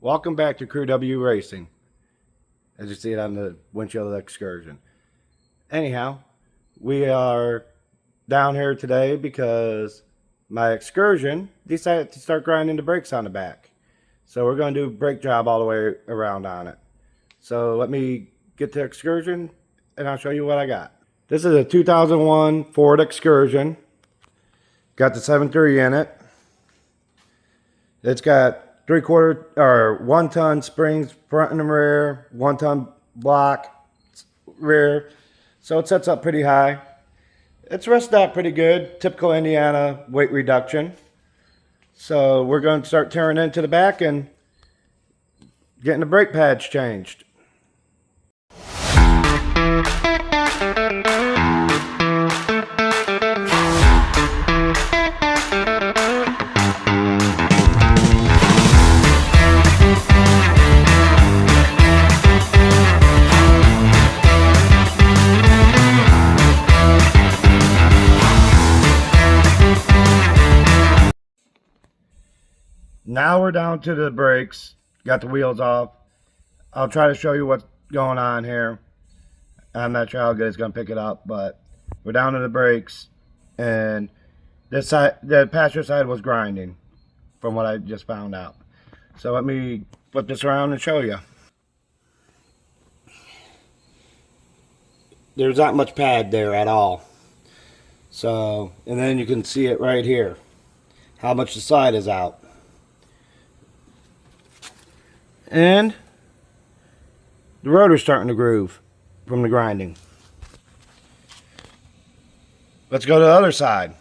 Welcome back to Crew W Racing, as you see it on the windshield of the Excursion. Anyhow, we are down here today because my Excursion decided to start grinding the brakes on the back. So we're going to do a brake job all the way around on it. So let me get the Excursion and I'll show you what I got. This is a 2001 Ford Excursion. Got the 7.3 in it. It's got 1 ton springs front and rear, 1 ton block rear, so it sets up pretty high. It's rusted out pretty good, typical Indiana weight reduction. So we're going to start tearing into the back and getting the brake pads changed. Now we're down to the brakes. Got the wheels off. I'll try to show you what's going on here. I'm not sure how good it's going to pick it up, but we're down to the brakes, and this side, the passenger side, was grinding from what I just found out. So let me flip this around and show you. There's not much pad there at all. So, and then you can see it right here, how much the side is out. And the rotor's starting to groove from the grinding. Let's go to the other side.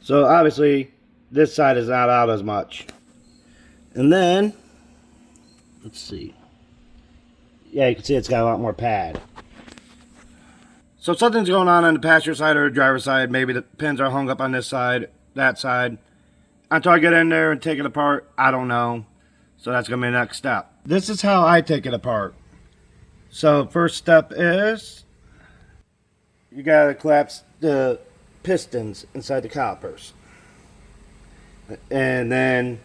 So obviously this side is not out as much. And then, let's see. Yeah, you can see it's got a lot more pad. So something's going on the passenger side or the driver's side. Maybe the pins are hung up on this side, that side. Until I get in there and take it apart, I don't know. So that's going to be the next step. This is how I take it apart. So first step is you got to collapse the pistons inside the calipers. And then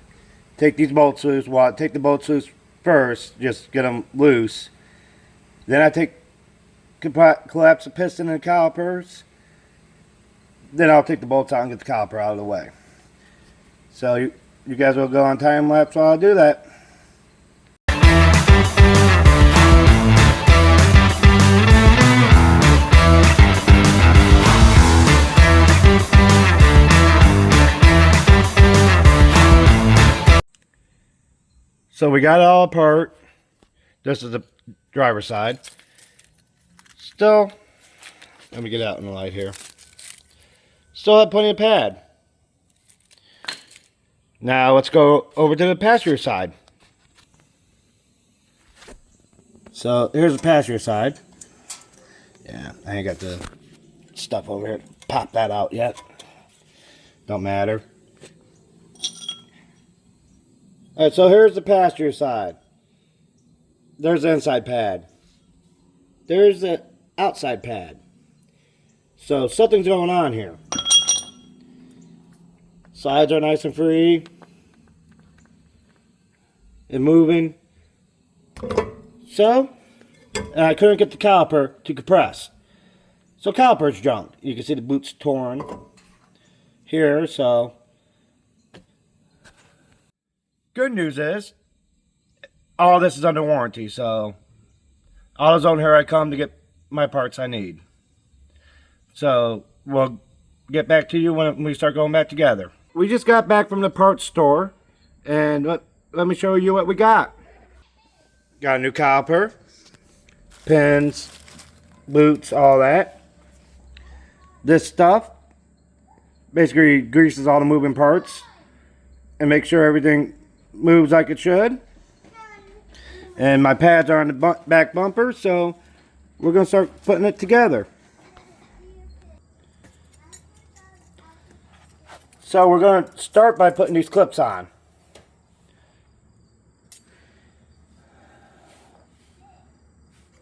take these bolts loose. Well, take the bolts loose first, just get them loose. Then I collapse the piston and the calipers. Then I'll take the bolts out and get the caliper out of the way. So you guys will go on time lapse while I do that. So we got it all apart. This is the driver's side. Still, let me get out in the light here. Still have plenty of pad. Now let's go over to the passenger side. So here's the passenger side. Yeah, I ain't got the stuff over here to pop that out yet. Don't matter. Alright, so here's the passenger side. There's the inside pad. There's the outside pad. So something's going on here. Sides are nice and free and moving. So, and I couldn't get the caliper to compress. So caliper's junk. You can see the boot's torn here, so. Good news is, all this is under warranty, so AutoZone, here I come to get my parts I need. So we'll get back to you when we start going back together. We just got back from the parts store, and let me show you what we got. Got a new caliper, pins, boots, all that. This stuff basically greases all the moving parts and make sure everything moves like it should. And my pads are on the back bumper, so we're going to start putting it together. So we're going to start by putting these clips on.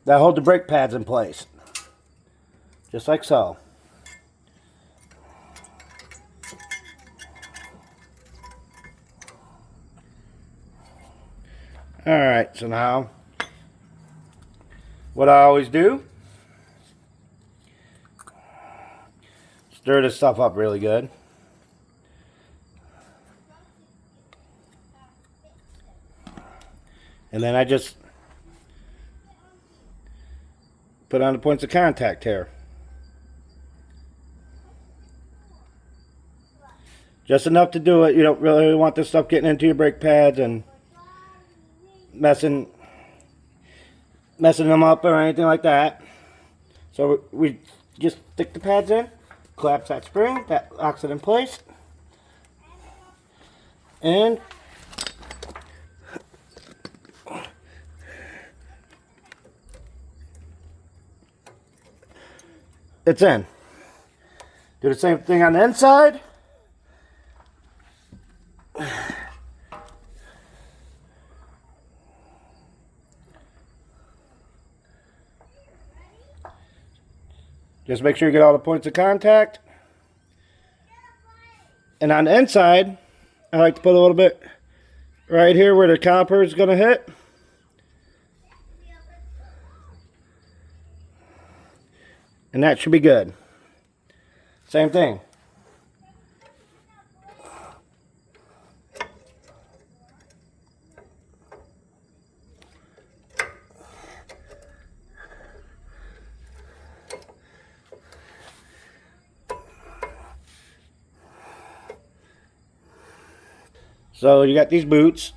That hold the brake pads in place. Just like so. Alright, so now what I always do, stir this stuff up really good. And then I just put on the points of contact here. Just enough to do it. You don't really want this stuff getting into your brake pads and messing them up or anything like that. So we just stick the pads in, collapse that spring, that locks it in place, and it's in. Do the same thing on the inside. Just make sure you get all the points of contact. And on the inside, I like to put a little bit right here where the caliper is going to hit. And that should be good. Same thing. So you got these boots.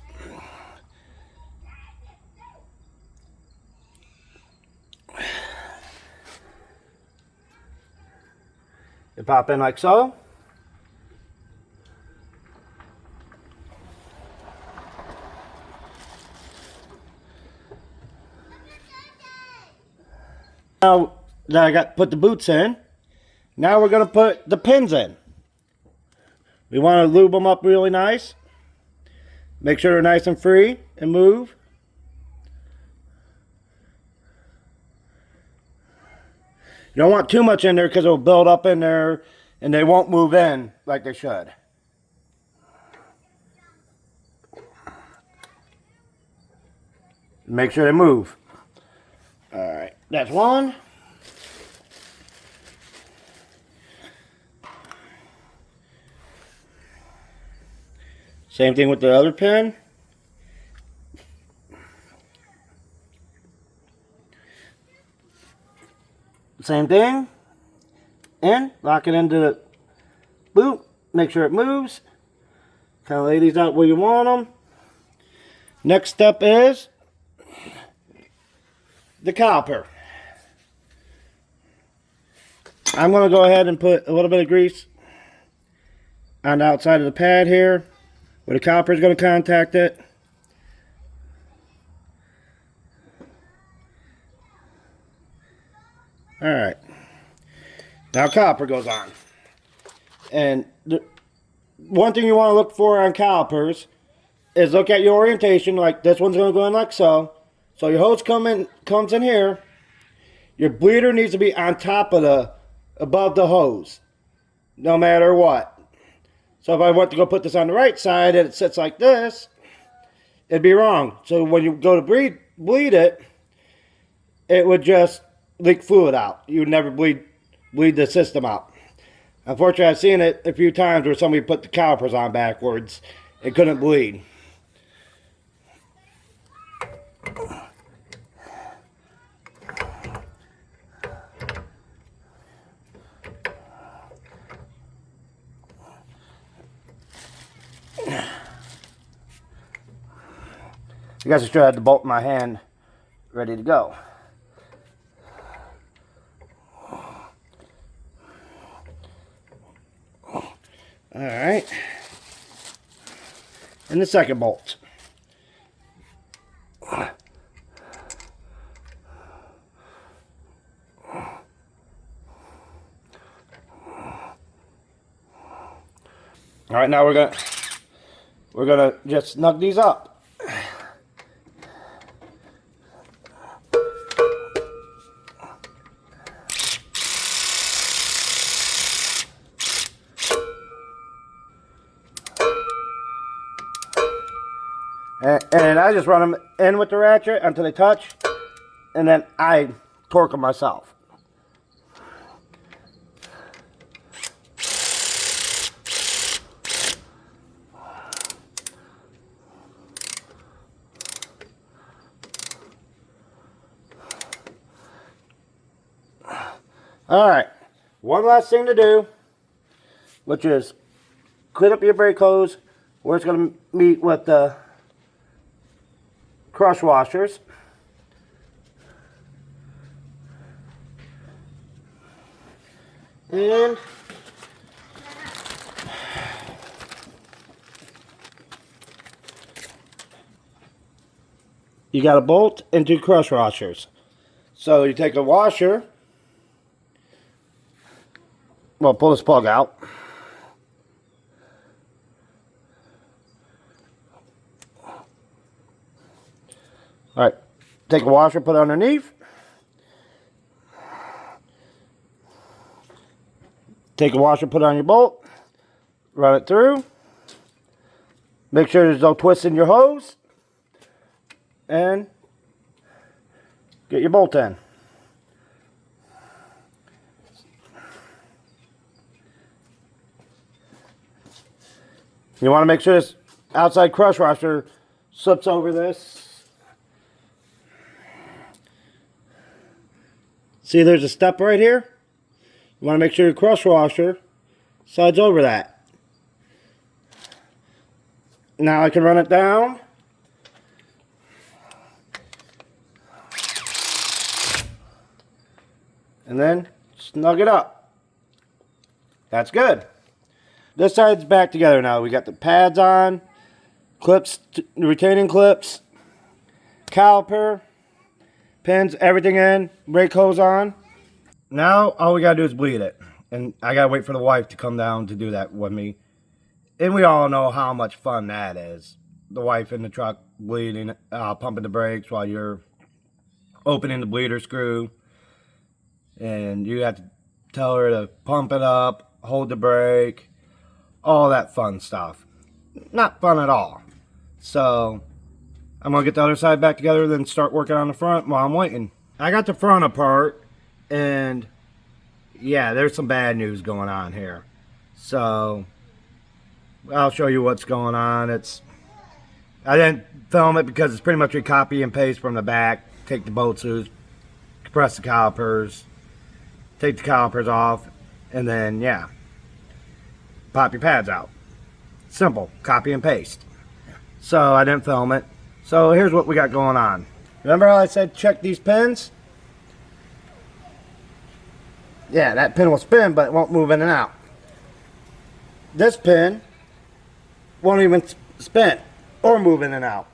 You pop in like so. Now that I got put the boots in, now we're going to put the pins in. We want to lube them up really nice. Make sure they're nice and free and move. You don't want too much in there because it'll build up in there and they won't move in like they should. Make sure they move. Alright, that's one. Same thing with the other pin. Same thing. And lock it into the boot. Make sure it moves. Kind of lay these out where you want them. Next step is the caliper. I'm going to go ahead and put a little bit of grease on the outside of the pad here, where the caliper is going to contact it. Alright. Now caliper goes on. And the one thing you want to look for on calipers is look at your orientation. Like this one's going to go in like so. So your hose comes in here. Your bleeder needs to be on top of above the hose, no matter what. So if I want to go put this on the right side and it sits like this, it'd be wrong. So when you go to bleed it, it would just leak fluid out. You would never bleed the system out. Unfortunately, I've seen it a few times where somebody put the calipers on backwards and couldn't bleed. I guess I should have the bolt in my hand ready to go. Alright. And the second bolt. Alright, now we're gonna just snug these up. And I just run them in with the ratchet until they touch, and then I torque them myself. Alright, one last thing to do, which is clean up your brake hose where it's going to meet with the crush washers. And you got a bolt and 2 crush washers. So you take a washer, well, pull this plug out. Alright, take a washer, put it underneath. Take a washer, put it on your bolt. Run it through. Make sure there's no twist in your hose. And get your bolt in. You want to make sure this outside crush washer slips over this. See, there's a step right here. You want to make sure your crush washer slides over that. Now I can run it down. And then snug it up. That's good. This side's back together now. We got the pads on, clips, retaining clips, caliper, pins, everything in, brake hose on. Now all we gotta do is bleed it. And I gotta wait for the wife to come down to do that with me. And we all know how much fun that is. The wife in the truck bleeding, pumping the brakes while you're opening the bleeder screw. And you have to tell her to pump it up, hold the brake, all that fun stuff. Not fun at all. So I'm gonna get the other side back together, then start working on the front while I'm waiting. I got the front apart, and yeah, there's some bad news going on here. So I'll show you what's going on. I didn't film it because it's pretty much a copy and paste from the back. Take the bolt screws, compress the calipers, take the calipers off, and then yeah, pop your pads out. Simple, copy and paste. So I didn't film it. So here's what we got going on. Remember how I said check these pins? Yeah, that pin will spin, but it won't move in and out. This pin won't even spin or move in and out.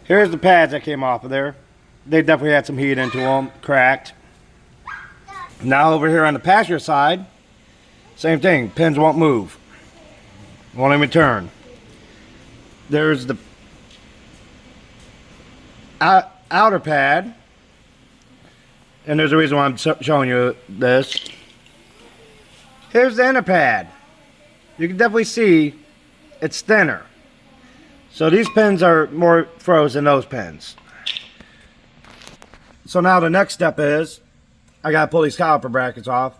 Here's the pads that came off of there. They definitely had some heat into them, cracked. Now over here on the passenger side, same thing, pins won't move. Won't even turn. There's the outer pad. And there's a reason why I'm showing you this. Here's the inner pad. You can definitely see it's thinner. So these pins are more froze than those pins. So now the next step is I gotta pull these caliper brackets off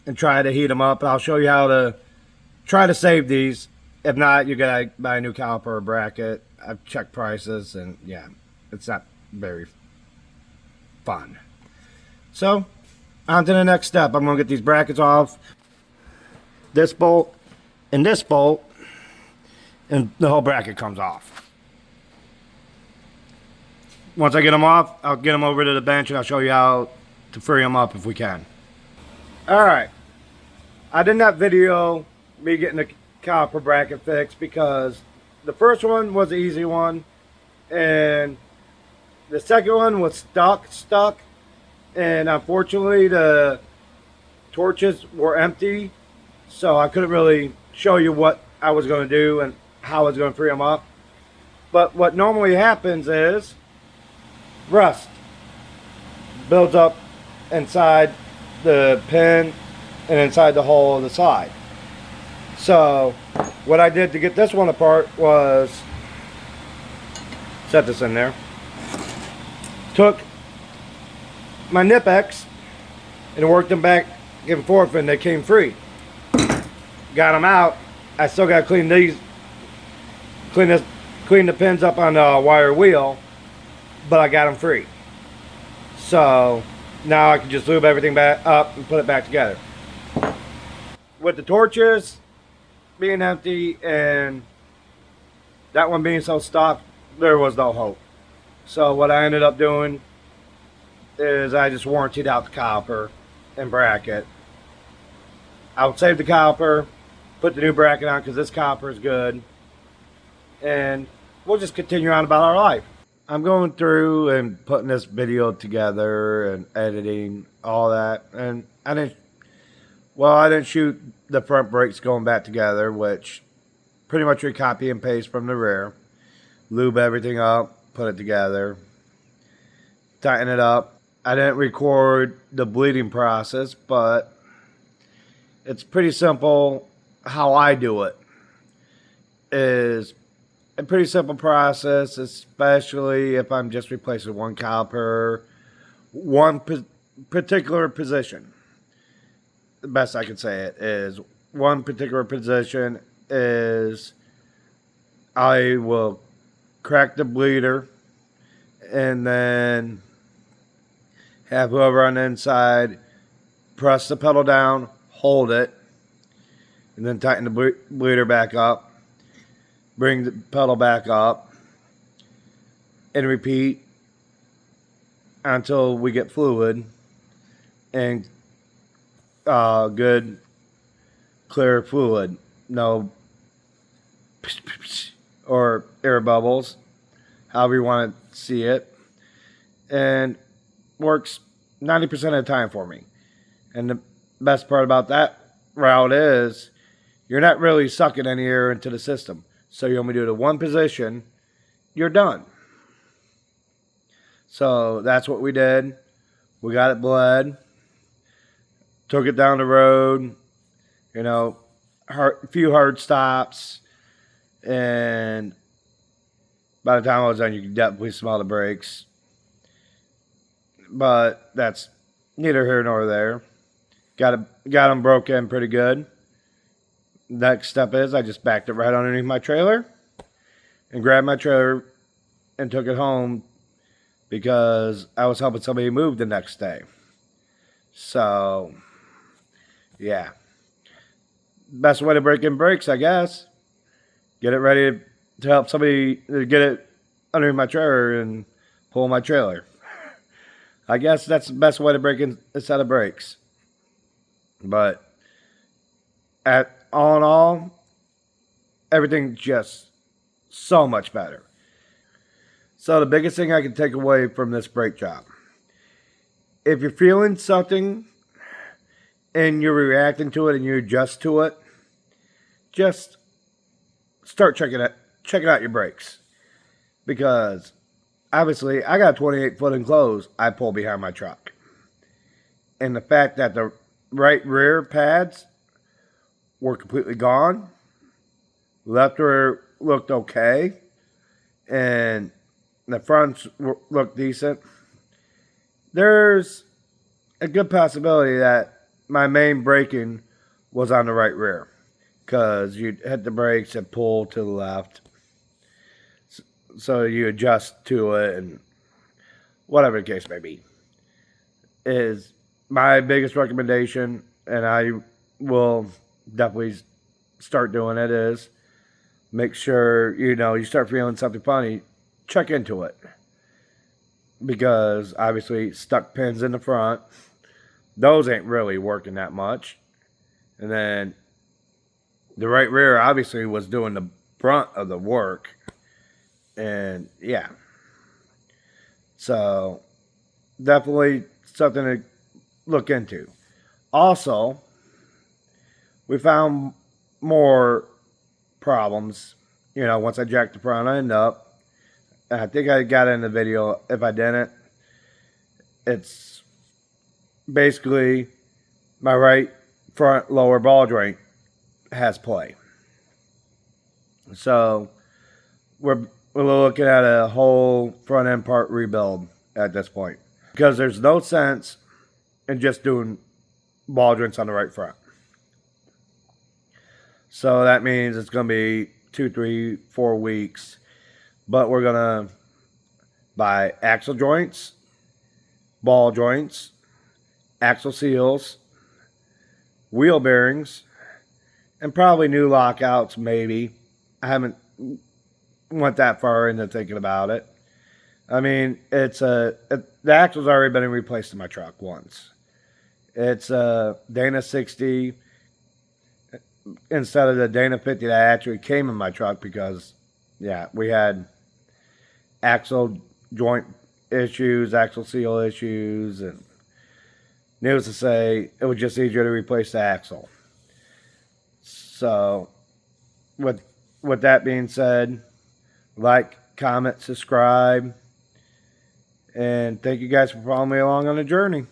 and try to heat them up. I'll show you how to try to save these. If not, you gotta buy a new caliper bracket. I've checked prices, and yeah, it's not very fun. So on to the next step. I'm gonna get these brackets off, this bolt and this bolt, and the whole bracket comes off. Once I get them off, I'll get them over to the bench and I'll show you how to free them up if we can. Alright, I did not video me getting the caliper bracket fixed because the first one was the easy one and the second one was stuck, and unfortunately the torches were empty, so I couldn't really show you what I was going to do and how I was going to free them up. But what normally happens is rust builds up inside the pin and inside the hole of the side. So what I did to get this one apart was set this in there. Took my Nip-X and worked them back and forth, and they came free. Got them out. I still got to clean these, clean the pins up on the wire wheel, but I got them free. So now I can just lube everything back up and put it back together. With the torches being empty and that one being so stocked, there was no hope. So what I ended up doing is I just warrantied out the copper and bracket. I would save the copper, put the new bracket on because this copper is good, and we'll just continue on about our life. I'm going through and putting this video together and editing all that, and I didn't shoot the front brakes going back together, which pretty much we copy and paste from the rear. Lube everything up, put it together, tighten it up. I didn't record the bleeding process, but it's pretty simple. How I do it is a pretty simple process, especially if I'm just replacing one caliper, one particular position. The best I can say it is one particular position is I will crack the bleeder and then have whoever on the inside press the pedal down, hold it, and then tighten the bleeder back up, bring the pedal back up, and repeat until we get fluid and good clear fluid, no or air bubbles, however you want to see it, and works 90% of the time for me. And the best part about that route is you're not really sucking any air into the system. So you only do the one position, you're done. So that's what we did. We got it bled, took it down the road, a few hard stops, and by the time I was done, you could definitely smell the brakes. But that's neither here nor there. Got them broken pretty good. Next step is I just backed it right underneath my trailer and grabbed my trailer and took it home because I was helping somebody move the next day. So, yeah. Best way to break in brakes, I guess. Get it ready to help somebody get it underneath my trailer and pull my trailer. I guess that's the best way to break in a set of brakes. But all in all, everything's just so much better. So the biggest thing I can take away from this brake job, if you're feeling something and you're reacting to it and you adjust to it, just start checking out your brakes. Because obviously I got a 28-foot enclosed I pull behind my truck. And the fact that the right rear pads were completely gone, left rear looked okay, and the fronts looked decent, there's a good possibility that my main braking was on the right rear, because you hit the brakes and pull to the left, so you adjust to it, and whatever the case may be. Is my biggest recommendation, and I will definitely start doing it, is make sure you start feeling something funny, check into it, because obviously stuck pins in the front, those ain't really working that much, and then the right rear obviously was doing the brunt of the work, and yeah, so definitely something to look into. Also, we found more problems, once I jacked the front end up. I think I got it in the video. If I didn't, it's basically my right front lower ball joint has play. So we're looking at a whole front end part rebuild at this point, because there's no sense in just doing ball joints on the right front. So that means it's going to be 2, 3, 4 weeks, but we're going to buy axle joints, ball joints, axle seals, wheel bearings, and probably new lockouts, maybe. I haven't went that far into thinking about it. I mean, the axle's already been replaced in my truck once. It's a Dana 60 instead of the Dana 50 that actually came in my truck, because, yeah, we had axle joint issues, axle seal issues, and needless to say, it was just easier to replace the axle. So, with that being said, like, comment, subscribe, and thank you guys for following me along on the journey.